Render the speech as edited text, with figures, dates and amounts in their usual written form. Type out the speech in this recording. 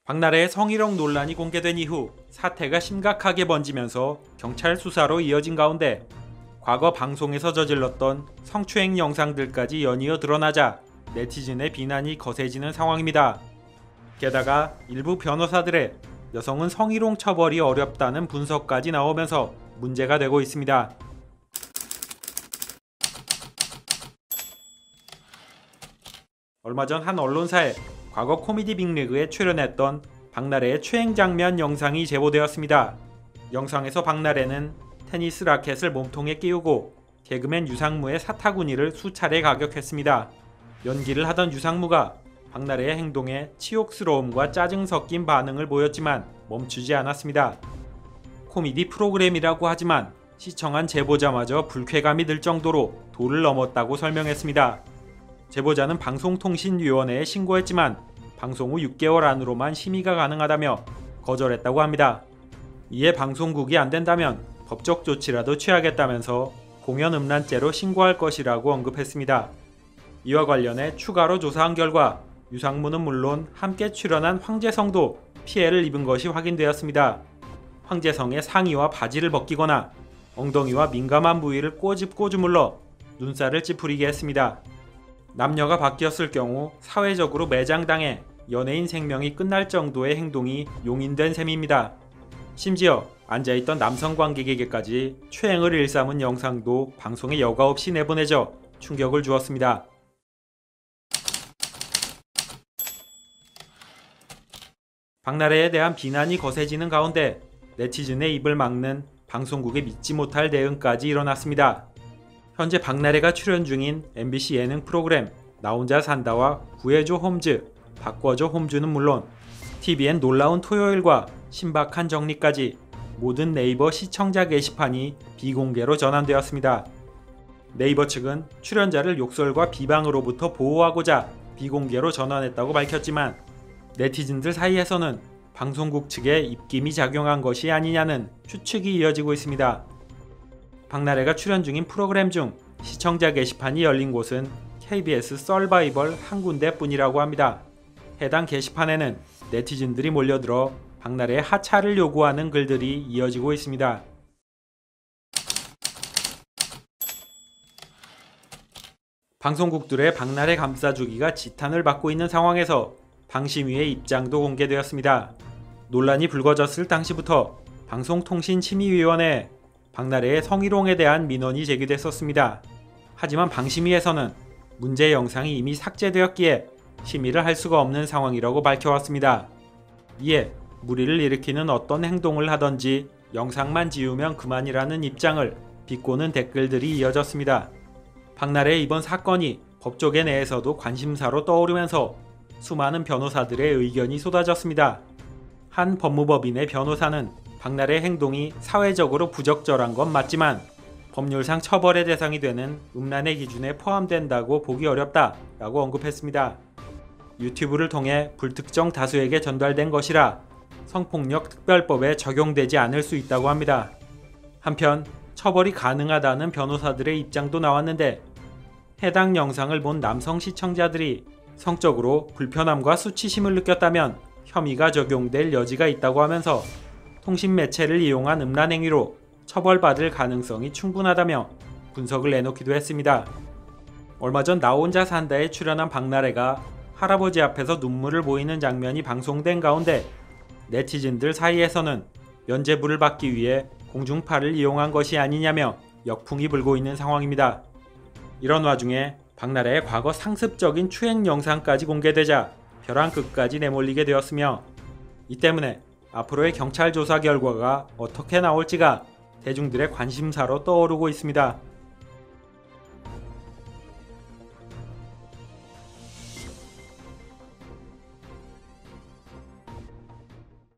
박나래의 성희롱 논란이 공개된 이후 사태가 심각하게 번지면서 경찰 수사로 이어진 가운데 과거 방송에서 저질렀던 성추행 영상들까지 연이어 드러나자 네티즌의 비난이 거세지는 상황입니다. 게다가 일부 변호사들의 여성은 성희롱 처벌이 어렵다는 분석까지 나오면서 문제가 되고 있습니다. 얼마 전 한 언론사에 과거 코미디 빅리그에 출연했던 박나래의 추행 장면 영상이 제보되었습니다. 영상에서 박나래는 테니스 라켓을 몸통에 끼우고 개그맨 유상무의 사타구니를 수차례 가격했습니다. 연기를 하던 유상무가 박나래의 행동에 치욕스러움과 짜증 섞인 반응을 보였지만 멈추지 않았습니다. 코미디 프로그램이라고 하지만 시청한 제보자마저 불쾌감이 들 정도로 도를 넘었다고 설명했습니다. 제보자는 방송통신위원회에 신고했지만 방송 후 6개월 안으로만 심의가 가능하다며 거절했다고 합니다. 이에 방송국이 안된다면 법적 조치라도 취하겠다면서 공연 음란죄로 신고할 것이라고 언급했습니다. 이와 관련해 추가로 조사한 결과 유상무는 물론 함께 출연한 황재성도 피해를 입은 것이 확인되었습니다. 황재성의 상의와 바지를 벗기거나 엉덩이와 민감한 부위를 꼬집고 주물러 눈살을 찌푸리게 했습니다. 남녀가 바뀌었을 경우 사회적으로 매장당해 연예인 생명이 끝날 정도의 행동이 용인된 셈입니다. 심지어 앉아있던 남성 관객에게까지 추행을 일삼은 영상도 방송에 여과 없이 내보내져 충격을 주었습니다. 박나래에 대한 비난이 거세지는 가운데 네티즌의 입을 막는 방송국의 믿지 못할 대응까지 일어났습니다. 현재 박나래가 출연 중인 MBC 예능 프로그램 나 혼자 산다와 구해줘 홈즈, 바꿔줘 홈즈는 물론 TVN 놀라운 토요일과 신박한 정리까지 모든 네이버 시청자 게시판이 비공개로 전환되었습니다. 네이버 측은 출연자를 욕설과 비방으로부터 보호하고자 비공개로 전환했다고 밝혔지만 네티즌들 사이에서는 방송국 측에 입김이 작용한 것이 아니냐는 추측이 이어지고 있습니다. 박나래가 출연 중인 프로그램 중 시청자 게시판이 열린 곳은 KBS 서바이벌 한 군데뿐이라고 합니다. 해당 게시판에는 네티즌들이 몰려들어 박나래의 하차를 요구하는 글들이 이어지고 있습니다. 방송국들의 박나래 감싸주기가 지탄을 받고 있는 상황에서 방심위의 입장도 공개되었습니다. 논란이 불거졌을 당시부터 방송통신심의위원회에 박나래의 성희롱에 대한 민원이 제기됐었습니다. 하지만 방심위에서는 문제 영상이 이미 삭제되었기에 심의를 할 수가 없는 상황이라고 밝혀왔습니다. 이에 무리를 일으키는 어떤 행동을 하던지 영상만 지우면 그만이라는 입장을 비꼬는 댓글들이 이어졌습니다. 박나래의 이번 사건이 법조계 내에서도 관심사로 떠오르면서 수많은 변호사들의 의견이 쏟아졌습니다. 한 법무법인의 변호사는 박나래의 행동이 사회적으로 부적절한 건 맞지만 법률상 처벌의 대상이 되는 음란의 기준에 포함된다고 보기 어렵다라고 언급했습니다. 유튜브를 통해 불특정 다수에게 전달된 것이라 성폭력 특별법에 적용되지 않을 수 있다고 합니다. 한편 처벌이 가능하다는 변호사들의 입장도 나왔는데 해당 영상을 본 남성 시청자들이 성적으로 불편함과 수치심을 느꼈다면 혐의가 적용될 여지가 있다고 하면서 통신매체를 이용한 음란 행위로 처벌받을 가능성이 충분하다며 분석을 내놓기도 했습니다. 얼마 전 나 혼자 산다에 출연한 박나래가 할아버지 앞에서 눈물을 보이는 장면이 방송된 가운데 네티즌들 사이에서는 면죄부를 받기 위해 공중파를 이용한 것이 아니냐며 역풍이 불고 있는 상황입니다. 이런 와중에 박나래의 과거 상습적인 추행 영상까지 공개되자 벼랑 끝까지 내몰리게 되었으며 이 때문에 앞으로의 경찰 조사 결과가 어떻게 나올지가 대중들의 관심사로 떠오르고 있습니다.